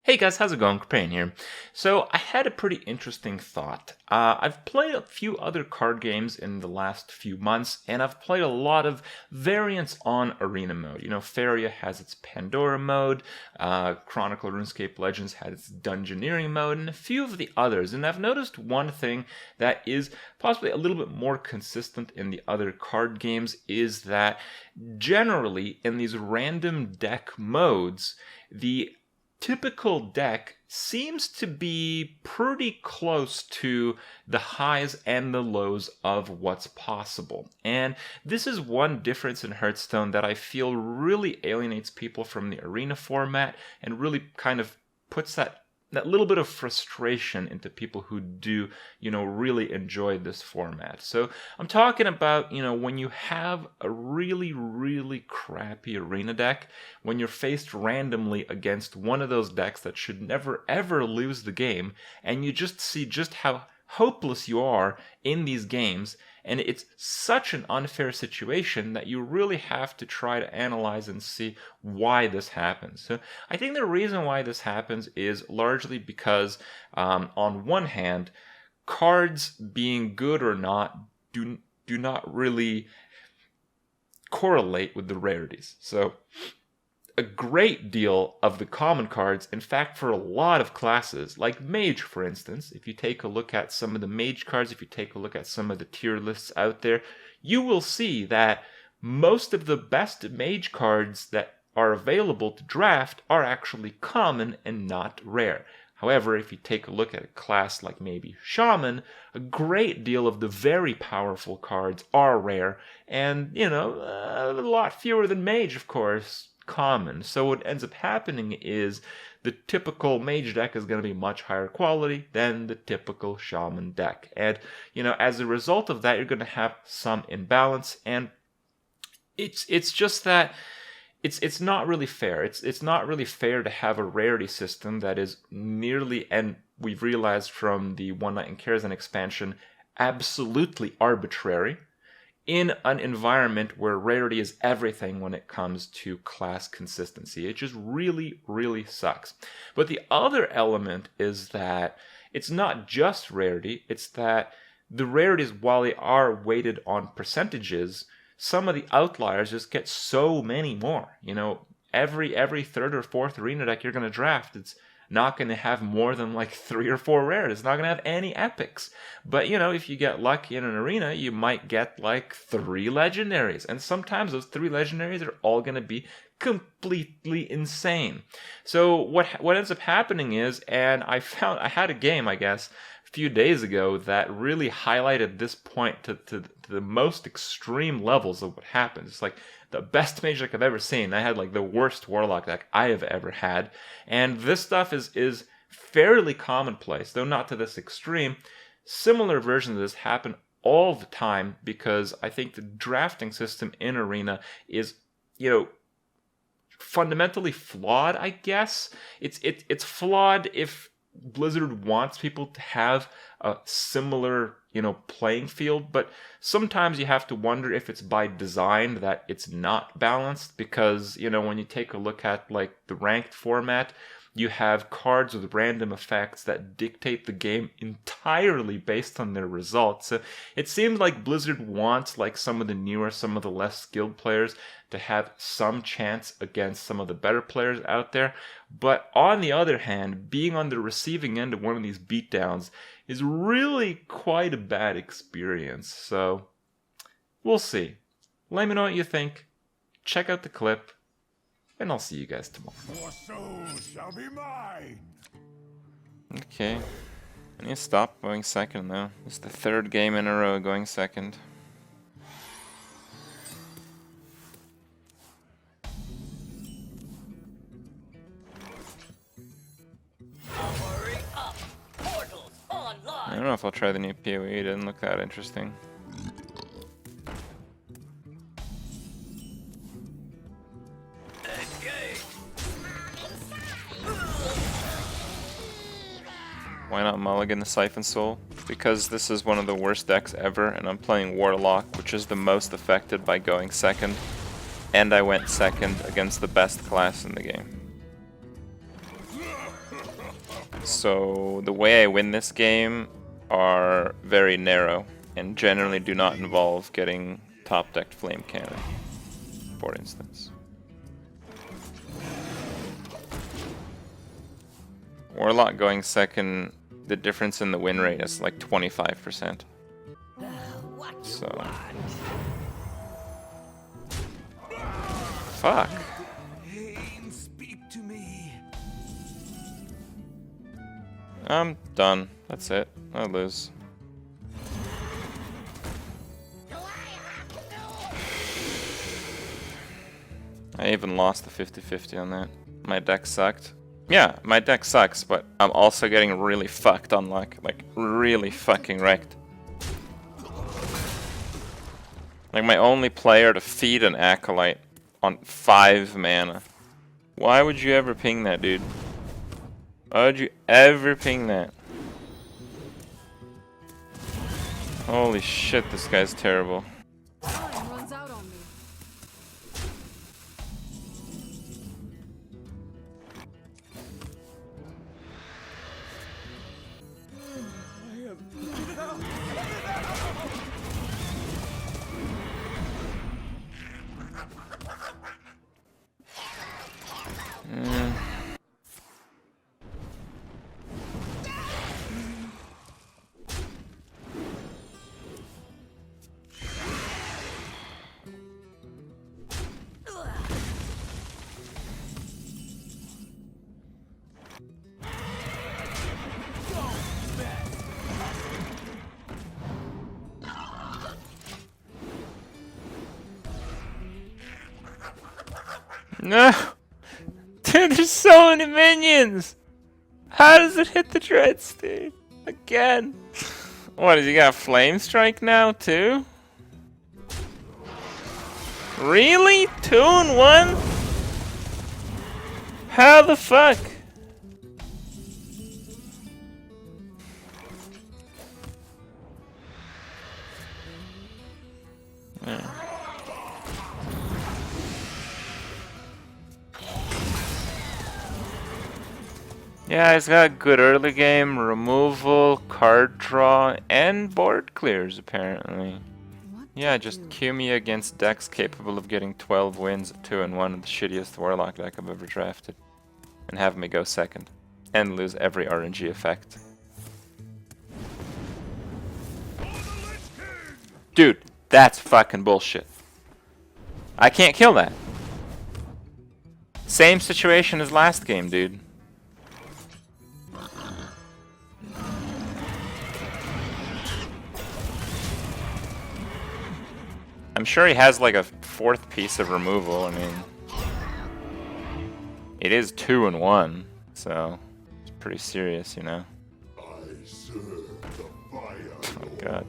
Hey guys, how's it going? Kripparrian here. So I had a pretty interesting thought. I've played a few other card games in the last few months, and I've played a lot of variants on Arena mode. You know, Faria has its Pandora mode, Chronicle RuneScape Legends has its Dungeoneering mode, and a few of the others. And I've noticed one thing that is possibly a little bit more consistent in the other card games is that generally in these random deck modes, the typical deck seems to be pretty close to the highs and the lows of what's possible. And this is one difference in Hearthstone that I feel really alienates people from the arena format and really kind of puts that little bit of frustration into people who do, really enjoy this format. So I'm talking about, when you have a really, really crappy arena deck, when you're faced randomly against one of those decks that should never, ever lose the game, and you just see just how hopeless you are in these games, and it's such an unfair situation that you really have to try to analyze and see why this happens. So I think the reason why this happens is largely because, on one hand, cards being good or not do not really correlate with the rarities. So a great deal of the common cards, in fact for a lot of classes, like Mage for instance, if you take a look at some of the Mage cards, if you take a look at some of the tier lists out there, you will see that most of the best Mage cards that are available to draft are actually common and not rare. However, if you take a look at a class like maybe Shaman, a great deal of the very powerful cards are rare, and, a lot fewer than Mage, of course, common. So what ends up happening is the typical Mage deck is going to be much higher quality than the typical Shaman deck. And, as a result of that, you're going to have some imbalance, and it's just that it's not really fair. It's not really fair to have a rarity system that is nearly, and we've realized from the One Night in Karazhan expansion, absolutely arbitrary in an environment where rarity is everything when it comes to class consistency. It just really, really sucks. But the other element is that it's not just rarity, it's that the rarities, while they are weighted on percentages, some of the outliers just get so many more. Every third or fourth arena deck you're going to draft, it's not going to have more than like 3 or 4 rares. It's not going to have any epics. But, if you get lucky in an arena, you might get like 3 legendaries. And sometimes those 3 legendaries are all going to be completely insane. So what ends up happening is, and I had a game, I guess, a few days ago that really highlighted this point to the most extreme levels of what happens. It's like the best mage deck I've ever seen. I had like the worst warlock deck I have ever had. And this stuff is fairly commonplace, though not to this extreme. Similar versions of this happen all the time because I think the drafting system in Arena is, fundamentally flawed, I guess. It's flawed if Blizzard wants people to have a similar, playing field, but sometimes you have to wonder if it's by design that it's not balanced because, when you take a look at like the ranked format, you have cards with random effects that dictate the game entirely based on their results. So it seems like Blizzard wants like some of the less skilled players to have some chance against some of the better players out there. But on the other hand, being on the receiving end of one of these beatdowns is really quite a bad experience. So we'll see. Let me know what you think. Check out the clip. And I'll see you guys tomorrow. Your soul shall be mine. Okay. I need to stop going second now. It's the 3rd game in a row going second. Powering up. Portals online. I don't know if I'll try the new PoE. It didn't look that interesting. Why not mulligan the Siphon Soul? Because this is one of the worst decks ever, and I'm playing Warlock, which is the most affected by going second. And I went second against the best class in the game. So the way I win this game are very narrow and generally do not involve getting top decked flame cannon, for instance. Warlock going second, the difference in the win rate is like 25%. So fuck. I'm done. That's it. I lose. I even lost the 50-50 on that. My deck sucked. Yeah, my deck sucks, but I'm also getting really fucked on luck. Like, really fucking wrecked. Like, my only player to feed an Acolyte on 5 mana. Why would you ever ping that, dude? Why would you ever ping that? Holy shit, this guy's terrible. Time runs out on me. No! Dude, there's so many minions! How does it hit the dreads, dude? Again. What, does he got Flame Strike now, too? Really? 2 in 1? How the fuck? Yeah. Yeah, he's got good early game, removal, card draw, and board clears apparently. Yeah, just cue me against decks capable of getting 12 wins at 2 and 1 the shittiest Warlock deck I've ever drafted. And have me go second. And lose every RNG effect. Dude, that's fucking bullshit. I can't kill that. Same situation as last game, dude. I'm sure he has like a 4th piece of removal. I mean, it is 2 and 1, so it's pretty serious, you know. I serve the fire. Oh my god.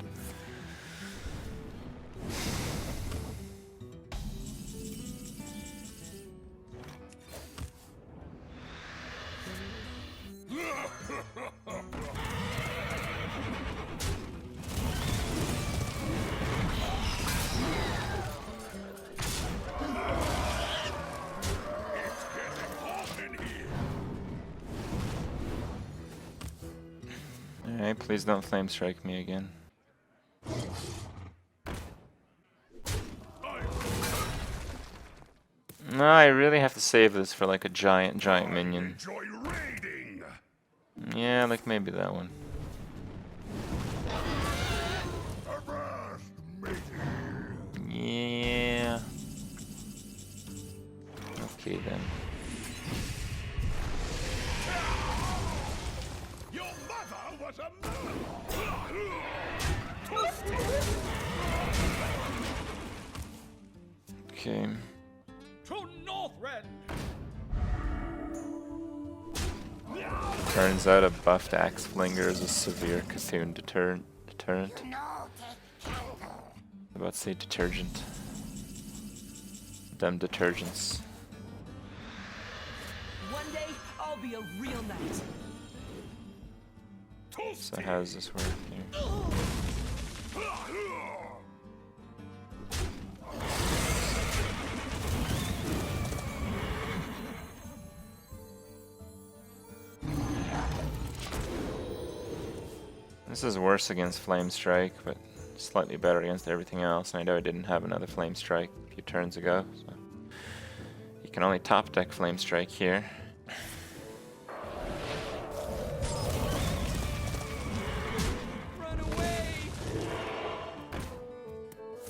Alright, please don't flame strike me again. No, I really have to save this for like a giant minion. Enjoy raiding. Yeah, like maybe that one. Avast, matey. Yeah. Okay then. Your mother was a murderer. Okay. To Northrend. Turns out a buffed axe flinger is a severe Cthulhu deterrent. I'm about to say detergent. Them detergents. One day I'll be a real knight. So how does this work here? This is worse against Flame Strike, but slightly better against everything else. And I know I didn't have another Flame Strike a few turns ago, so you can only top deck Flame Strike here. Run away!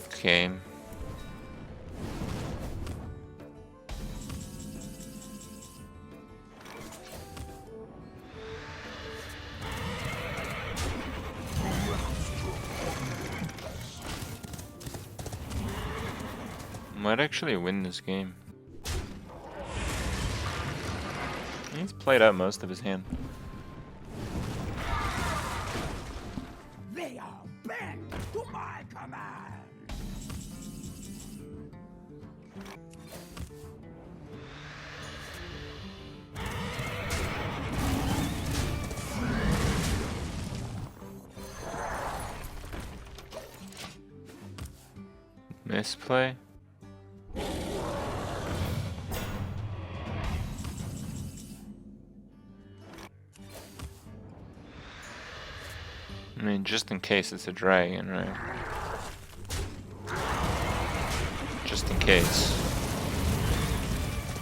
Okay. Might actually win this game. He's played out most of his hand. They are bent to my command. Misplay. I mean, just in case it's a dragon, right? Just in case.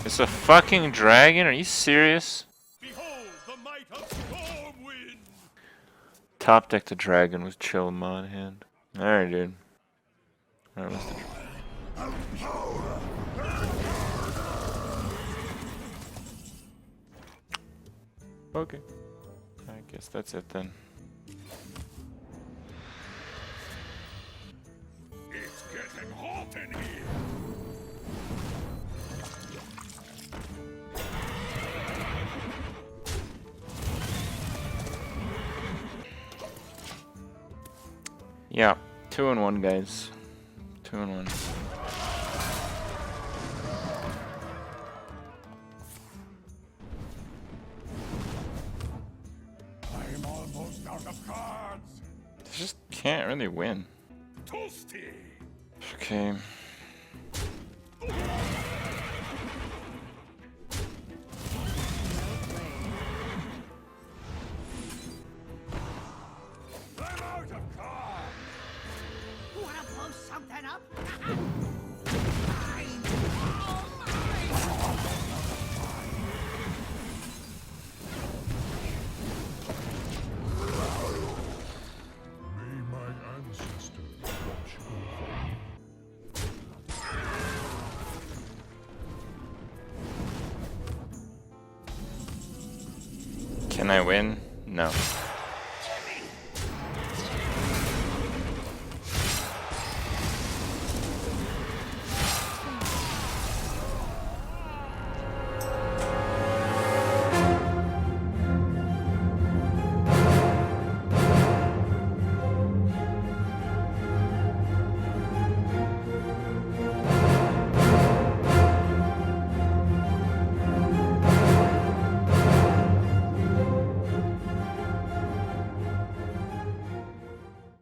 It's a fucking dragon? Are you serious? Behold the might of Stormwind. Top deck the dragon with chill mod hand. Alright, dude. Alright, what's the Okay. I guess that's it then. It's getting hot in here. Yeah, 2-1, guys. 2-1. I'm almost out of cards. Just can't really win. Toasty. Okay. I'm out of cards. Wanna blow something up? May my ancestors watch over me. Can I win? No.